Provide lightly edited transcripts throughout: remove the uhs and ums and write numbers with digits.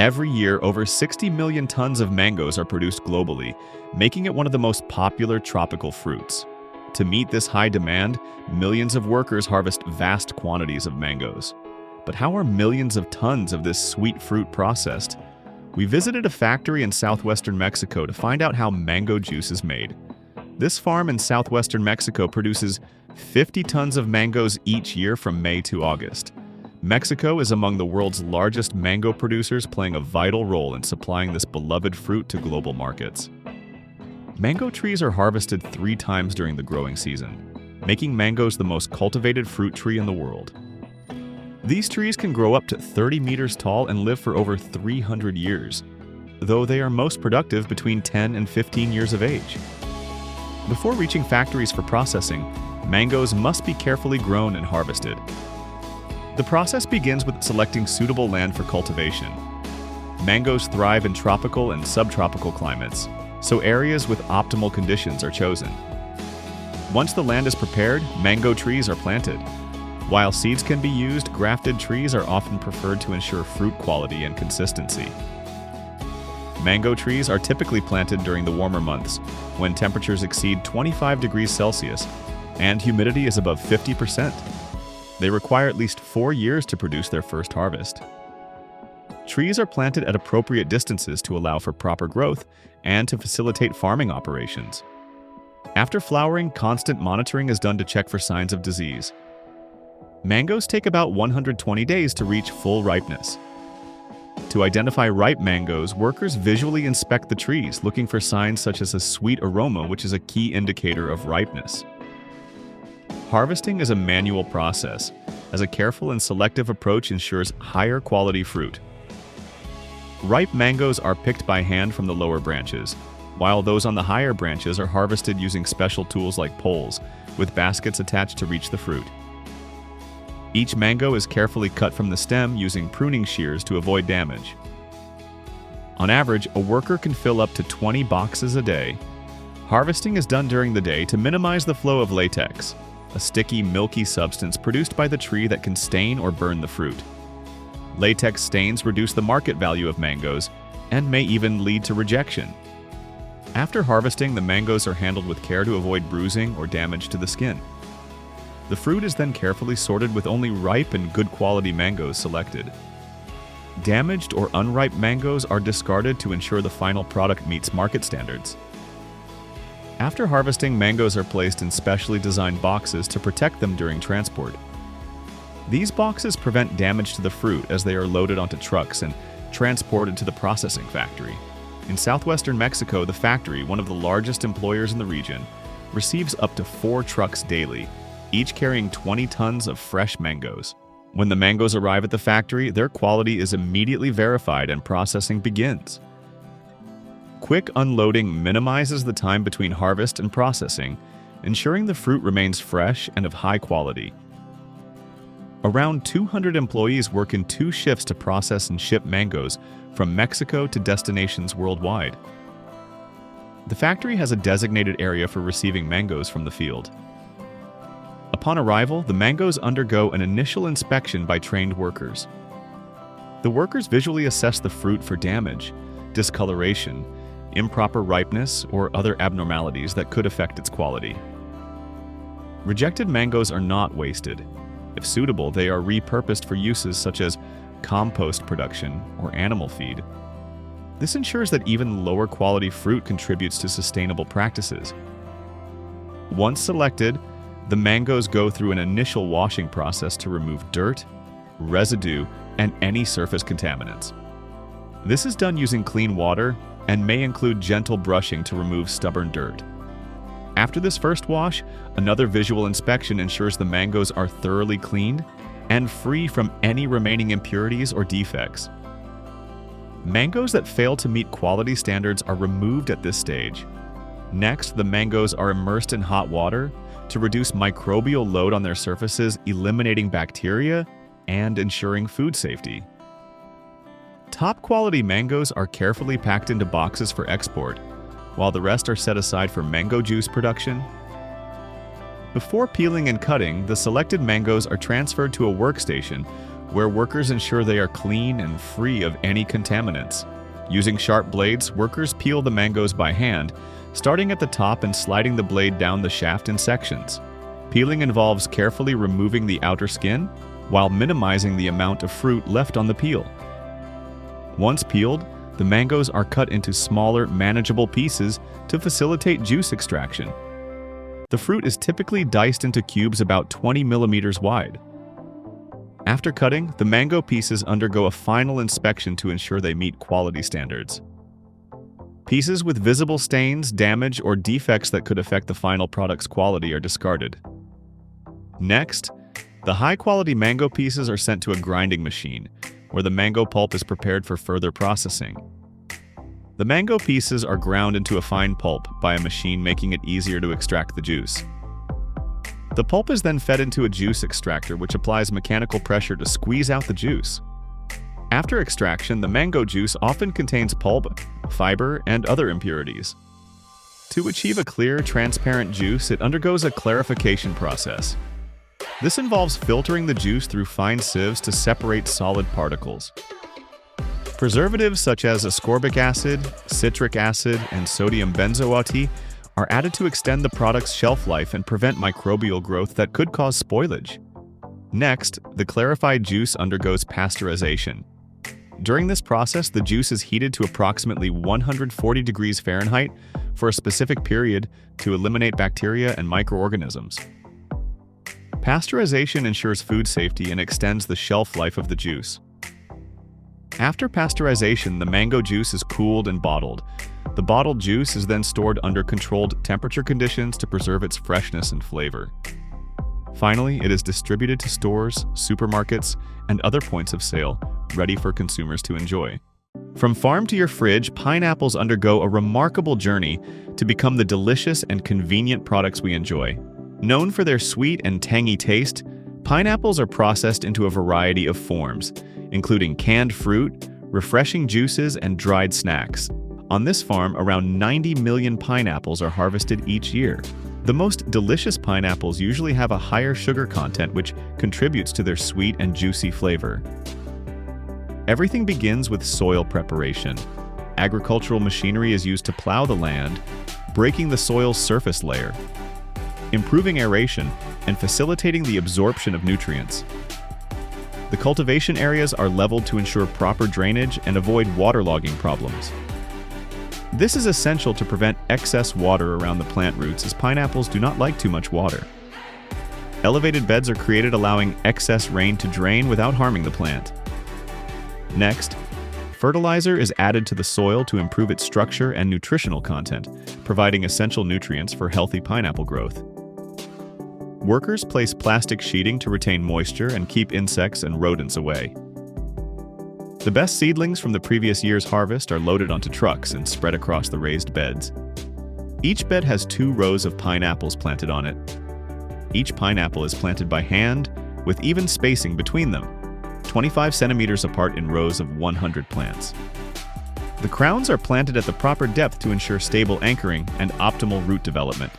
Every year, over 60 million tons of mangoes are produced globally, making it one of the most popular tropical fruits. To meet this high demand, millions of workers harvest vast quantities of mangoes. But how are millions of tons of this sweet fruit processed? We visited a factory in southwestern Mexico to find out how mango juice is made. This farm in southwestern Mexico produces 50 tons of mangoes each year from May to August. Mexico is among the world's largest mango producers, playing a vital role in supplying this beloved fruit to global markets. Mango trees are harvested 3 times during the growing season, making mangoes the most cultivated fruit tree in the world. These trees can grow up to 30 meters tall and live for over 300 years, though they are most productive between 10 and 15 years of age. Before reaching factories for processing, mangoes must be carefully grown and harvested. The process begins with selecting suitable land for cultivation. Mangoes thrive in tropical and subtropical climates, so areas with optimal conditions are chosen. Once the land is prepared, mango trees are planted. While seeds can be used, grafted trees are often preferred to ensure fruit quality and consistency. Mango trees are typically planted during the warmer months, when temperatures exceed 25 degrees Celsius and humidity is above 50%. They require at least 4 years to produce their first harvest. Trees are planted at appropriate distances to allow for proper growth and to facilitate farming operations. After flowering, constant monitoring is done to check for signs of disease. Mangoes take about 120 days to reach full ripeness. To identify ripe mangoes, workers visually inspect the trees, looking for signs such as a sweet aroma, which is a key indicator of ripeness. Harvesting is a manual process, as a careful and selective approach ensures higher quality fruit. Ripe mangoes are picked by hand from the lower branches, while those on the higher branches are harvested using special tools like poles, with baskets attached to reach the fruit. Each mango is carefully cut from the stem using pruning shears to avoid damage. On average, a worker can fill up to 20 boxes a day. Harvesting is done during the day to minimize the flow of latex, a sticky, milky substance produced by the tree that can stain or burn the fruit. Latex stains reduce the market value of mangoes and may even lead to rejection. After harvesting, the mangoes are handled with care to avoid bruising or damage to the skin. The fruit is then carefully sorted with only ripe and good quality mangoes selected. Damaged or unripe mangoes are discarded to ensure the final product meets market standards. After harvesting, mangoes are placed in specially designed boxes to protect them during transport. These boxes prevent damage to the fruit as they are loaded onto trucks and transported to the processing factory. In southwestern Mexico, the factory, one of the largest employers in the region, receives up to 4 trucks daily, each carrying 20 tons of fresh mangoes. When the mangoes arrive at the factory, their quality is immediately verified and processing begins. Quick unloading minimizes the time between harvest and processing, ensuring the fruit remains fresh and of high quality. Around 200 employees work in 2 shifts to process and ship mangoes from Mexico to destinations worldwide. The factory has a designated area for receiving mangoes from the field. Upon arrival, the mangoes undergo an initial inspection by trained workers. The workers visually assess the fruit for damage, discoloration, improper ripeness, or other abnormalities that could affect its quality. Rejected mangoes are not wasted. If suitable, they are repurposed for uses such as compost production or animal feed. This ensures that even lower quality fruit contributes to sustainable practices. Once selected, the mangoes go through an initial washing process to remove dirt, residue, and any surface contaminants. This is done using clean water and may include gentle brushing to remove stubborn dirt. After this first wash, another visual inspection ensures the mangoes are thoroughly cleaned and free from any remaining impurities or defects. Mangoes that fail to meet quality standards are removed at this stage. Next, the mangoes are immersed in hot water to reduce microbial load on their surfaces, eliminating bacteria and ensuring food safety. Top quality mangoes are carefully packed into boxes for export, while the rest are set aside for mango juice production. Before peeling and cutting, the selected mangoes are transferred to a workstation where workers ensure they are clean and free of any contaminants. Using sharp blades, workers peel the mangoes by hand, starting at the top and sliding the blade down the shaft in sections. Peeling involves carefully removing the outer skin, while minimizing the amount of fruit left on the peel. Once peeled, the mangoes are cut into smaller, manageable pieces to facilitate juice extraction. The fruit is typically diced into cubes about 20 millimeters wide. After cutting, the mango pieces undergo a final inspection to ensure they meet quality standards. Pieces with visible stains, damage, or defects that could affect the final product's quality are discarded. Next, the high-quality mango pieces are sent to a grinding machine, where the mango pulp is prepared for further processing. The mango pieces are ground into a fine pulp by a machine, making it easier to extract the juice. The pulp is then fed into a juice extractor, which applies mechanical pressure to squeeze out the juice. After extraction, the mango juice often contains pulp, fiber, and other impurities. To achieve a clear, transparent juice, it undergoes a clarification process. This involves filtering the juice through fine sieves to separate solid particles. Preservatives such as ascorbic acid, citric acid, and sodium benzoate are added to extend the product's shelf life and prevent microbial growth that could cause spoilage. Next, the clarified juice undergoes pasteurization. During this process, the juice is heated to approximately 140 degrees Fahrenheit for a specific period to eliminate bacteria and microorganisms. Pasteurization ensures food safety and extends the shelf life of the juice. After pasteurization, the mango juice is cooled and bottled. The bottled juice is then stored under controlled temperature conditions to preserve its freshness and flavor. Finally, it is distributed to stores, supermarkets, and other points of sale, ready for consumers to enjoy. From farm to your fridge, pineapples undergo a remarkable journey to become the delicious and convenient products we enjoy. Known for their sweet and tangy taste, pineapples are processed into a variety of forms, including canned fruit, refreshing juices, and dried snacks. On this farm, around 90 million pineapples are harvested each year. The most delicious pineapples usually have a higher sugar content, which contributes to their sweet and juicy flavor. Everything begins with soil preparation. Agricultural machinery is used to plow the land, breaking the soil's surface layer, improving aeration, and facilitating the absorption of nutrients. The cultivation areas are leveled to ensure proper drainage and avoid waterlogging problems. This is essential to prevent excess water around the plant roots, as pineapples do not like too much water. Elevated beds are created, allowing excess rain to drain without harming the plant. Next, fertilizer is added to the soil to improve its structure and nutritional content, providing essential nutrients for healthy pineapple growth. Workers place plastic sheeting to retain moisture and keep insects and rodents away. The best seedlings from the previous year's harvest are loaded onto trucks and spread across the raised beds. Each bed has 2 rows of pineapples planted on it. Each pineapple is planted by hand, with even spacing between them, 25 centimeters apart in rows of 100 plants. The crowns are planted at the proper depth to ensure stable anchoring and optimal root development.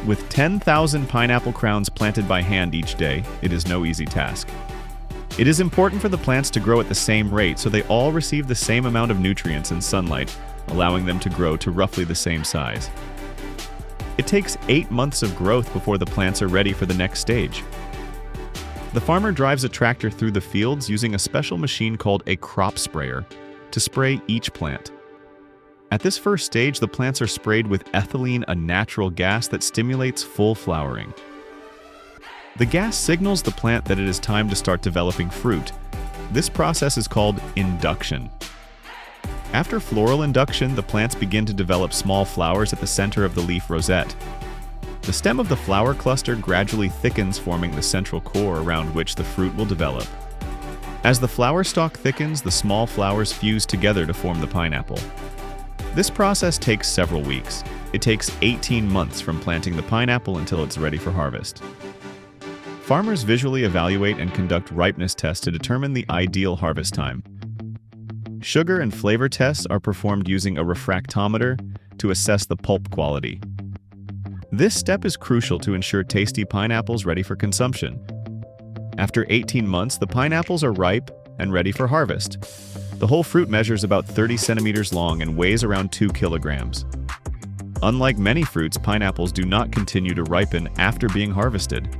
With 10,000 pineapple crowns planted by hand each day, it is no easy task. It is important for the plants to grow at the same rate so they all receive the same amount of nutrients and sunlight, allowing them to grow to roughly the same size. It takes 8 months of growth before the plants are ready for the next stage. The farmer drives a tractor through the fields using a special machine called a crop sprayer to spray each plant. At this first stage, the plants are sprayed with ethylene, a natural gas that stimulates full flowering. The gas signals the plant that it is time to start developing fruit. This process is called induction. After floral induction, the plants begin to develop small flowers at the center of the leaf rosette. The stem of the flower cluster gradually thickens, forming the central core around which the fruit will develop. As the flower stalk thickens, the small flowers fuse together to form the pineapple. This process takes several weeks. It takes 18 months from planting the pineapple until it's ready for harvest. Farmers visually evaluate and conduct ripeness tests to determine the ideal harvest time. Sugar and flavor tests are performed using a refractometer to assess the pulp quality. This step is crucial to ensure tasty pineapples ready for consumption. After 18 months, the pineapples are ripe and ready for harvest. The whole fruit measures about 30 centimeters long and weighs around 2 kilograms. Unlike many fruits, pineapples do not continue to ripen after being harvested.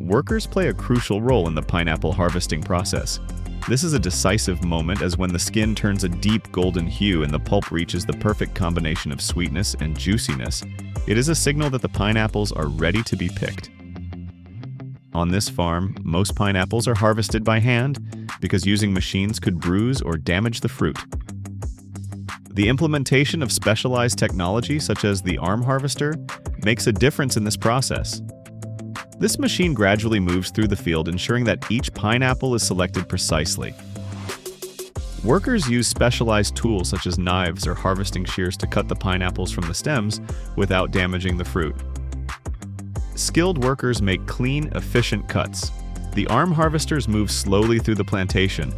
Workers play a crucial role in the pineapple harvesting process. This is a decisive moment, as when the skin turns a deep golden hue and the pulp reaches the perfect combination of sweetness and juiciness, it is a signal that the pineapples are ready to be picked. On this farm, most pineapples are harvested by hand because using machines could bruise or damage the fruit. The implementation of specialized technology such as the arm harvester makes a difference in this process. This machine gradually moves through the field, ensuring that each pineapple is selected precisely. Workers use specialized tools such as knives or harvesting shears to cut the pineapples from the stems without damaging the fruit. Skilled workers make clean, efficient cuts. The arm harvesters move slowly through the plantation,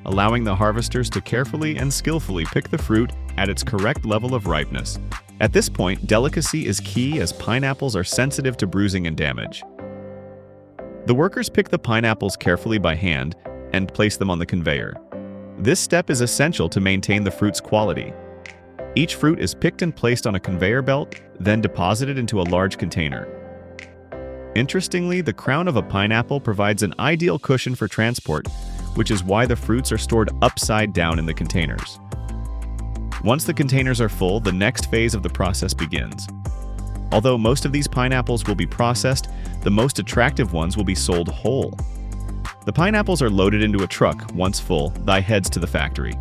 allowing the harvesters to carefully and skillfully pick the fruit at its correct level of ripeness. At this point, delicacy is key, as pineapples are sensitive to bruising and damage. The workers pick the pineapples carefully by hand and place them on the conveyor. This step is essential to maintain the fruit's quality. Each fruit is picked and placed on a conveyor belt, then deposited into a large container. Interestingly, the crown of a pineapple provides an ideal cushion for transport, which is why the fruits are stored upside down in the containers. Once the containers are full, the next phase of the process begins. Although most of these pineapples will be processed, the most attractive ones will be sold whole. The pineapples are loaded into a truck. Once full, they heads to the factory.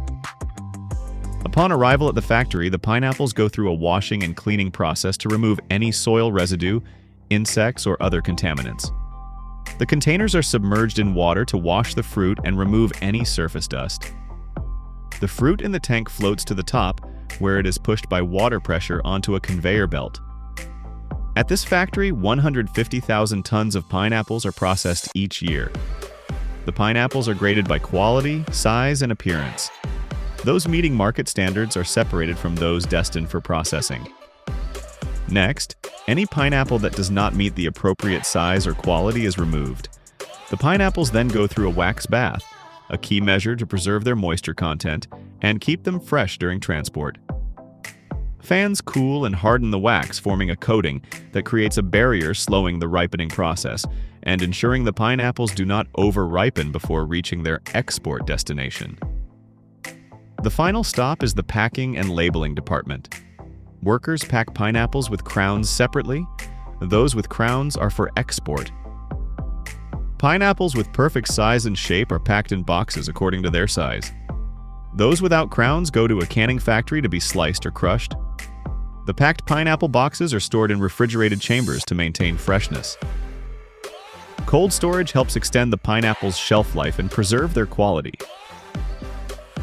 Upon arrival at the factory, the pineapples go through a washing and cleaning process to remove any soil residue, insects, or other contaminants. The containers are submerged in water to wash the fruit and remove any surface dust. The fruit in the tank floats to the top, where it is pushed by water pressure onto a conveyor belt. At this factory, 150,000 tons of pineapples are processed each year. The pineapples are graded by quality, size, and appearance. Those meeting market standards are separated from those destined for processing. Next, any pineapple that does not meet the appropriate size or quality is removed. The pineapples then go through a wax bath, a key measure to preserve their moisture content and keep them fresh during transport. Fans cool and harden the wax, forming a coating that creates a barrier, slowing the ripening process and ensuring the pineapples do not over-ripen before reaching their export destination. The final stop is the packing and labeling department. Workers pack pineapples with crowns separately. Those with crowns are for export. Pineapples with perfect size and shape are packed in boxes according to their size. Those without crowns go to a canning factory to be sliced or crushed. The packed pineapple boxes are stored in refrigerated chambers to maintain freshness. Cold storage helps extend the pineapple's shelf life and preserve their quality.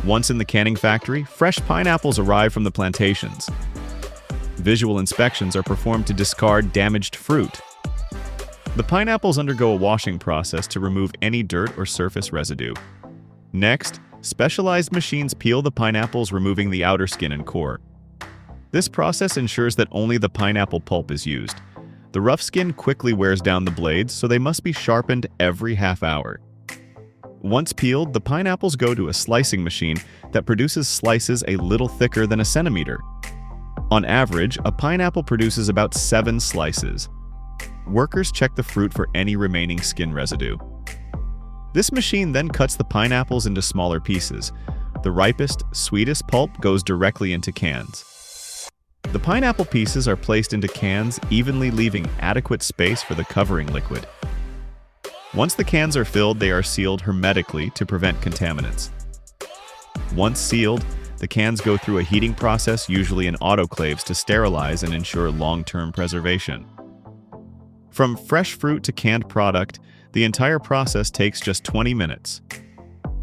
Once in the canning factory, fresh pineapples arrive from the plantations. Visual inspections are performed to discard damaged fruit. The pineapples undergo a washing process to remove any dirt or surface residue. Next, specialized machines peel the pineapples, removing the outer skin and core. This process ensures that only the pineapple pulp is used. The rough skin quickly wears down the blades, so they must be sharpened every half hour. Once peeled, the pineapples go to a slicing machine that produces slices a little thicker than a centimeter. On average, a pineapple produces about 7 slices. Workers check the fruit for any remaining skin residue. This machine then cuts the pineapples into smaller pieces. The ripest, sweetest pulp goes directly into cans. The pineapple pieces are placed into cans, evenly leaving adequate space for the covering liquid. Once the cans are filled, they are sealed hermetically to prevent contaminants. Once sealed, the cans go through a heating process, usually in autoclaves, to sterilize and ensure long-term preservation. From fresh fruit to canned product, the entire process takes just 20 minutes.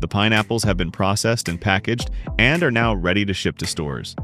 The pineapples have been processed and packaged and are now ready to ship to stores.